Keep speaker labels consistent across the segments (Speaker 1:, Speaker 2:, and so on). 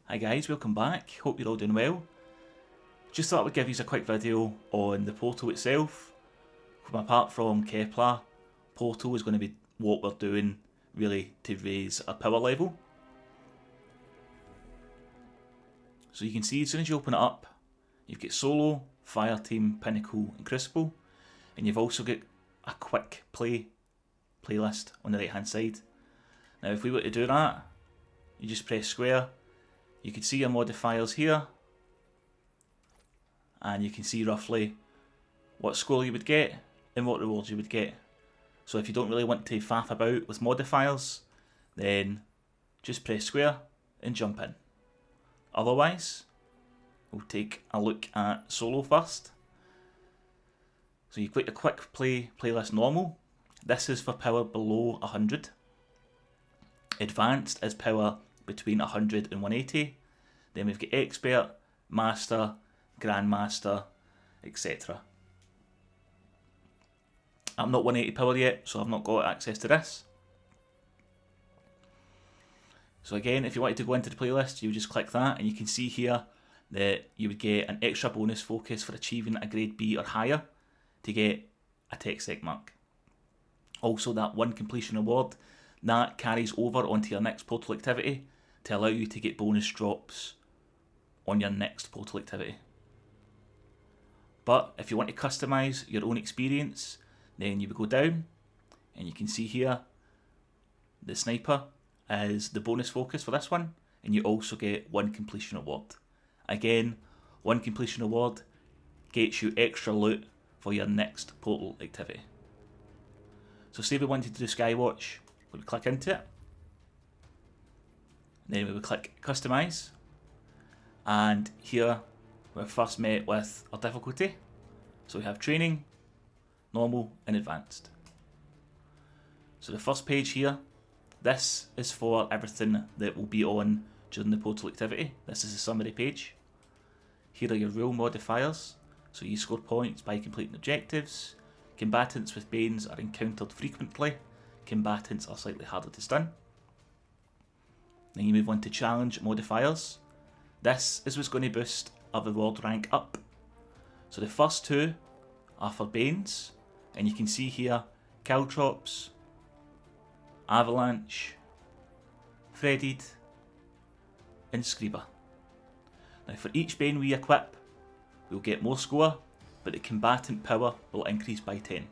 Speaker 1: Hi guys, welcome back. Hope you're all doing well. Just thought I would give you a quick video on the portal itself. Apart from Kepler, portal is going to be what we're doing really to raise our power level. So you can see as soon as you open it up, you've got Solo, Fireteam, Pinnacle and Crucible, and you've also got a quick playlist on the right hand side. Now if we were to do that, you just press square. You can see your modifiers here, and you can see roughly what score you would get and what rewards you would get. So if you don't really want to faff about with modifiers, then just press square and jump in. Otherwise, we'll take a look at Solo first. So you click the quick playlist normal. This is for power below 100. Advanced is power between 100 and 180. Then we've got Expert, Master, Grandmaster, etc. I'm not 180 power yet, so I've not got access to this. So again, if you wanted to go into the playlist, you would just click that, and you can see here that you would get an extra bonus focus for achieving a grade B or higher to get a tech sec mark. Also, that one completion award, that carries over onto your next portal activity to allow you to get bonus drops on your next portal activity. But if you want to customise your own experience, then you would go down and you can see here the sniper is the bonus focus for this one, and you also get one completion award. Again, one completion award gets you extra loot for your next portal activity. So say we wanted to do Skywatch, we would click into it, then we would click customise, and here we're first met with our difficulty. So we have training, normal and advanced. So the first page here, this is for everything that will be on during the portal activity. This is a summary page. Here are your rule modifiers. So you score points by completing objectives. Combatants with Banes are encountered frequently. Combatants are slightly harder to stun. Then you move on to challenge modifiers. This is what's going to boost our reward rank up. So the first two are for Banes, and you can see here Caltrops, Avalanche, Threaded and Screeber. Now for each Bane we equip, we'll get more score, but the combatant power will increase by 10.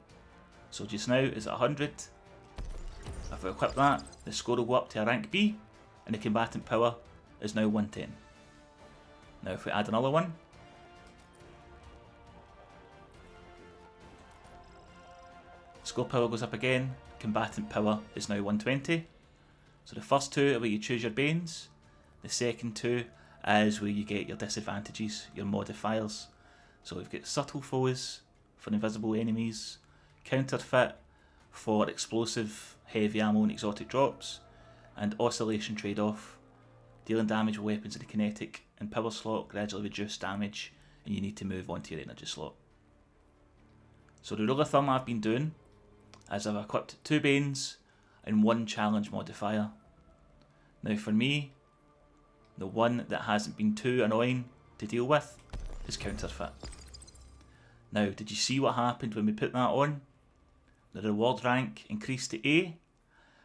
Speaker 1: So just now is at 100. If we equip that, the score will go up to a rank B, and the combatant power is now 110. Now if we add another one, score power goes up again, combatant power is now 120. So the first two are where you choose your Banes, the second two is where you get your disadvantages, your modifiers. So we've got subtle foes for invisible enemies, counterfeit for explosive, heavy ammo and exotic drops, and oscillation trade-off, dealing damage with weapons in the kinetic and power slot gradually reduce damage, and you need to move on to your energy slot. So the rule of thumb I've been doing is I've equipped 2 Banes and 1 challenge modifier. Now for me, the one that hasn't been too annoying to deal with is counterfeit. Now did you see what happened when we put that on? The reward rank increased to A,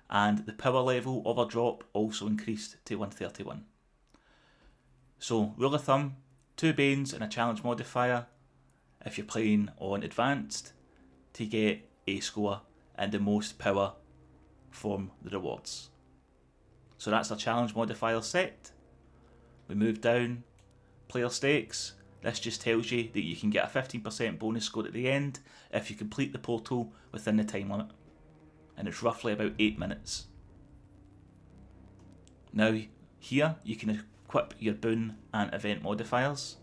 Speaker 1: and the power level of our drop also increased to 131. So rule of thumb, 2 Banes and a challenge modifier if you're playing on advanced to get A score and the most power from the rewards. So that's our challenge modifier set. We move down, player stakes. This just tells you that you can get a 15% bonus score at the end if you complete the portal within the time limit. And it's roughly about 8 minutes. Now here you can equip your boon and event modifiers.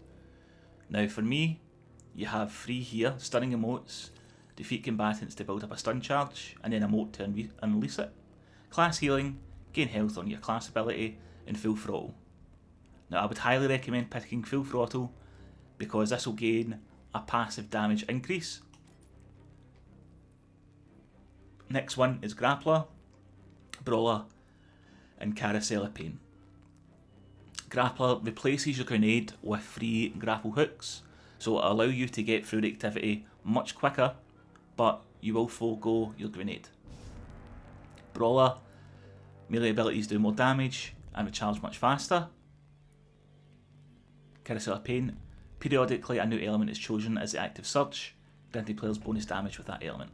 Speaker 1: Now for me, you have 3 here, stunning emotes, defeat combatants to build up a stun charge, and then emote to unleash it. Class healing, gain health on your class ability, and full throttle. Now I would highly recommend picking full throttle because this will gain a passive damage increase. Next one is Grappler, Brawler and Carousel of Pain. Grappler replaces your grenade with 3 grapple hooks, so it'll allow you to get through the activity much quicker, but you will forego your grenade. Brawler, melee abilities do more damage and recharge much faster. Carousel of Pain, periodically a new element is chosen as the active surge, granting players bonus damage with that element.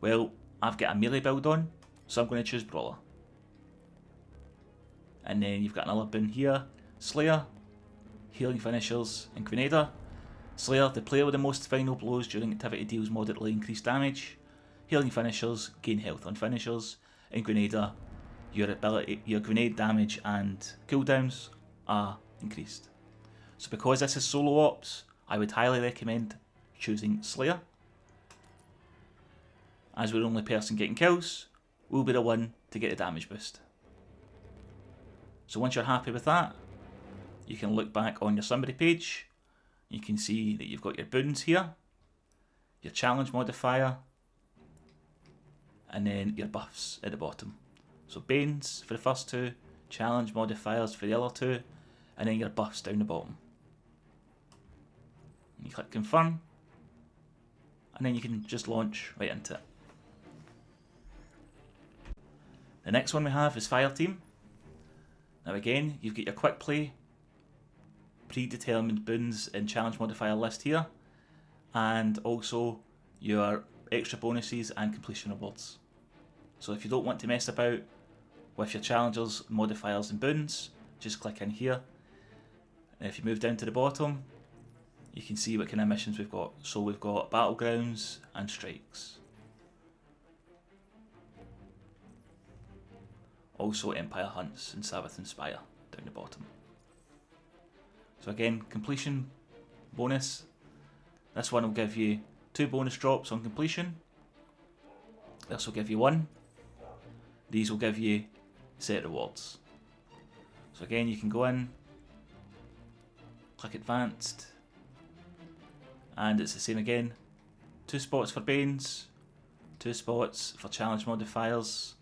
Speaker 1: Well, I've got a melee build on, so I'm going to choose Brawler. And then you've got another boon here, Slayer, healing finishers, and Grenader. Slayer, the player with the most final blows during activity deals moderately increased damage. Healing finishers gain health on finishers, and Grenader, your grenade damage and cooldowns are increased. So because this is solo ops, I would highly recommend choosing Slayer. As we're the only person getting kills, we'll be the one to get the damage boost. So once you're happy with that, you can look back on your summary page. You can see that you've got your boons here, your challenge modifier, and then your buffs at the bottom. So boons for the first 2, challenge modifiers for the other 2, and then your buffs down the bottom. You click confirm, and then you can just launch right into it. The next one we have is Fireteam. Now again, you've got your quick play, predetermined boons and challenge modifier list here, and also your extra bonuses and completion rewards. So if you don't want to mess about with your challengers, modifiers and boons, just click in here. And if you move down to the bottom, you can see what kind of missions we've got. So we've got battlegrounds and strikes. Also Empire Hunts and Sabbath and Spire down the bottom. So again, completion bonus. This one will give you 2 bonus drops on completion. This will give you 1. These will give you set rewards. So again, you can go in, click advanced, and it's the same again. 2 spots for boons, 2 spots for challenge modifiers,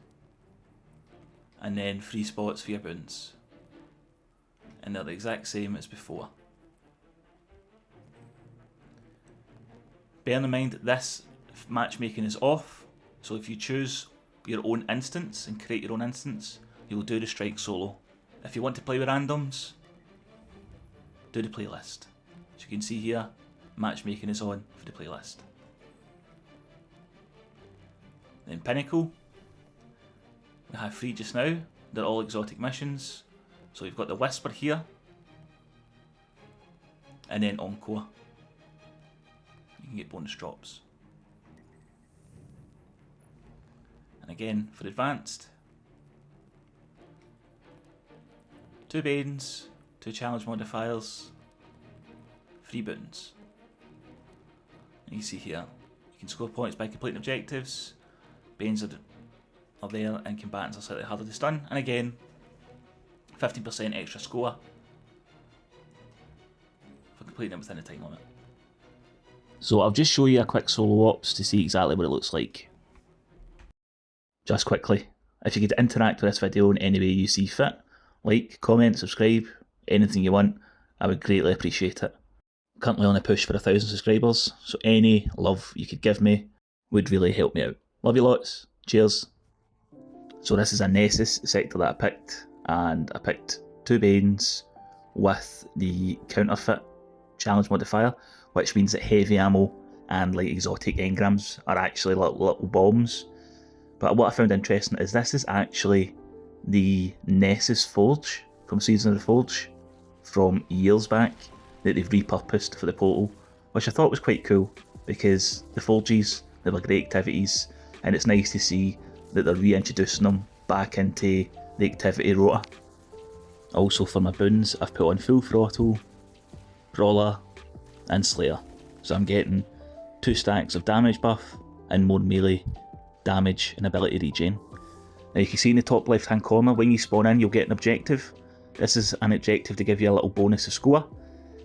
Speaker 1: and then 3 spots for your boons. And they're the exact same as before. Bear in mind that this matchmaking is off, so if you choose your own instance and create your own instance, you'll do the strike solo. If you want to play with randoms, do the playlist. As you can see here, matchmaking is on for the playlist. Then Pinnacle, we have 3 just now. They're all exotic missions. So we've got the Whisper here, and then Encore. You can get bonus drops. And again, for advanced, 2 boons, 2 challenge modifiers, 3 boons. And you see here, you can score points by completing objectives. Boons are there, and combatants are slightly harder to stun. And again, 15% extra score for completing it within the time limit. So I'll just show you a quick solo ops to see exactly what it looks like. Just quickly, if you could interact with this video in any way you see fit, like, comment, subscribe, anything you want, I would greatly appreciate it. I'm currently on a push for 1,000 subscribers, so any love you could give me would really help me out. Love you lots, cheers. So this is a Nessus sector that I picked, and I picked 2 boons with the counterfeit challenge modifier, which means that heavy ammo and like exotic engrams are actually little bombs. But what I found interesting is this is actually the Nessus Forge from Season of the Forge from years back that they've repurposed for the portal, which I thought was quite cool because the Forges, they were great activities, and it's nice to see that they're reintroducing them back into the activity rota. Also for my boons, I've put on Full Throttle, Brawler and Slayer. So I'm getting 2 stacks of damage buff and more melee damage and ability regen. Now you can see in the top left hand corner, when you spawn in you'll get an objective. This is an objective to give you a little bonus of score,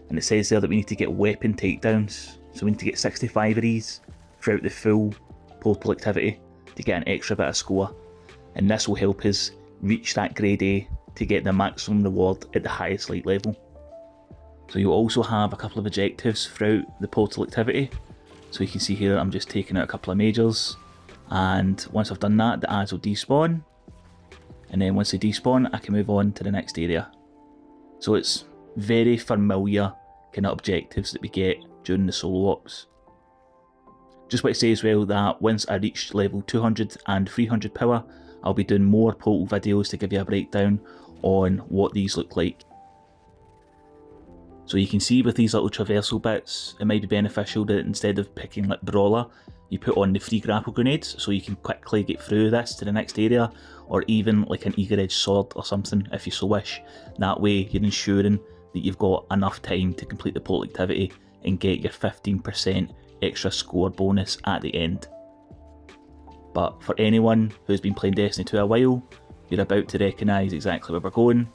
Speaker 1: and it says there that we need to get weapon takedowns. So we need to get 65 of these throughout the full portal activity to get an extra bit of score, and this will help us reach that grade A to get the maximum reward at the highest light level. So you'll also have a couple of objectives throughout the portal activity. So you can see here I'm just taking out a couple of majors, and once I've done that, the ads will despawn, and then once they despawn I can move on to the next area. So it's very familiar kind of objectives that we get during the solo ops. Just want to say as well that once I reach level 200 and 300 power, I'll be doing more portal videos to give you a breakdown on what these look like. So you can see with these little traversal bits, it might be beneficial that instead of picking like Brawler, you put on the free grapple grenades so you can quickly get through this to the next area, or even like an eager edge sword or something if you so wish. That way you're ensuring that you've got enough time to complete the portal activity and get your 15% extra score bonus at the end. But for anyone who's been playing Destiny 2 a while, you're about to recognise exactly where we're going.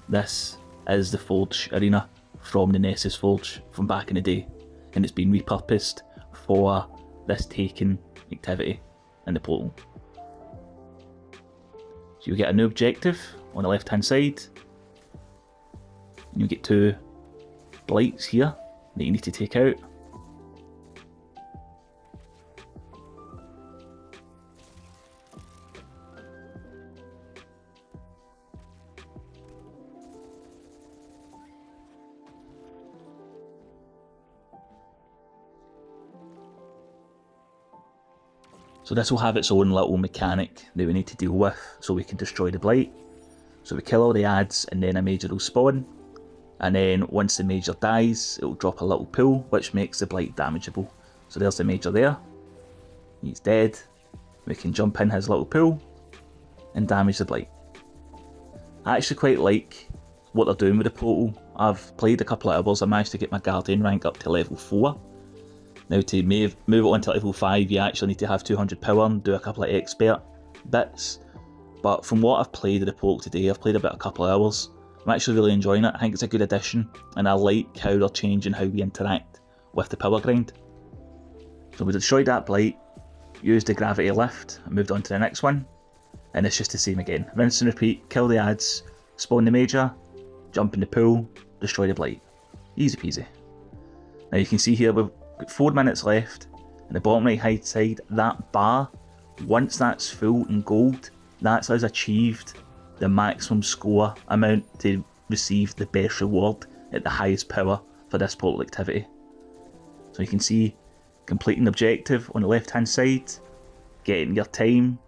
Speaker 1: This is the Forge arena from the Nessus Forge from back in the day, and it's been repurposed for this taken activity in the portal. So you get a new objective on the left hand side, and you get 2 blights here that you need to take out. So this will have its own little mechanic that we need to deal with so we can destroy the blight. So we kill all the ads and then a major will spawn, and then once the major dies it will drop a little pool which makes the blight damageable. So there's the major there, he's dead. We can jump in his little pool and damage the blight. I actually quite like what they're doing with the portal. I've played a couple of hours, I managed to get my Guardian rank up to level 4. Now to move it on to level 5 you actually need to have 200 power and do a couple of expert bits. But from what I've played of the portal today, I've played about a couple of hours. I'm actually really enjoying it. I think it's a good addition, and I like how they're changing how we interact with the power grind. So we destroyed that blight, used the gravity lift, and moved on to the next one. And it's just the same again. Rinse and repeat, kill the ads, spawn the major, jump in the pool, destroy the blight. Easy peasy. Now you can see here we've got 4 minutes left. In the bottom right hand side, that bar, once that's full in gold, that's us achieved the maximum score amount to receive the best reward at the highest power for this portal activity. So you can see completing the objective on the left hand side, getting your time,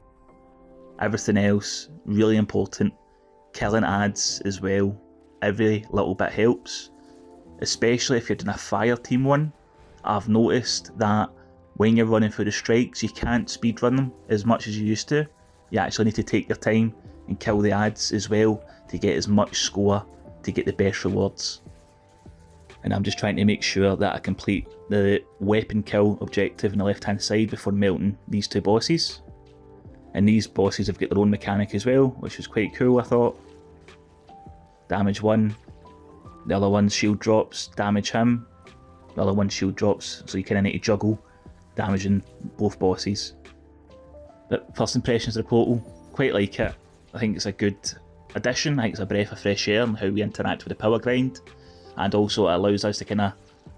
Speaker 1: everything else really important, killing ads as well, every little bit helps, especially if you're doing a Fireteam one. I've noticed that when you're running through the strikes you can't speedrun them as much as you used to. You actually need to take your time and kill the ads as well to get as much score to get the best rewards. And I'm just trying to make sure that I complete the weapon kill objective on the left hand side before melting these 2 bosses. And these bosses have got their own mechanic as well, which is quite cool I thought. Damage one, the other one's shield drops, damage him, the other one's shield drops, so you kind of need to juggle damaging both bosses. But first impressions of the portal, quite like it. I think it's a good addition. I think it's a breath of fresh air on how we interact with the power grind, and also it allows us to kind of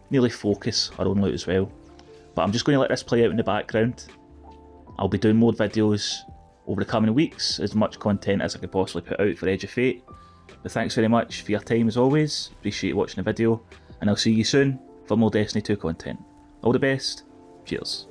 Speaker 1: nearly focus our own loot as well. But I'm just going to let this play out in the background. I'll be doing more videos over the coming weeks, as much content as I could possibly put out for Edge of Fate. But thanks very much for your time as always, appreciate watching the video, and I'll see you soon for more Destiny 2 content. All the best, cheers.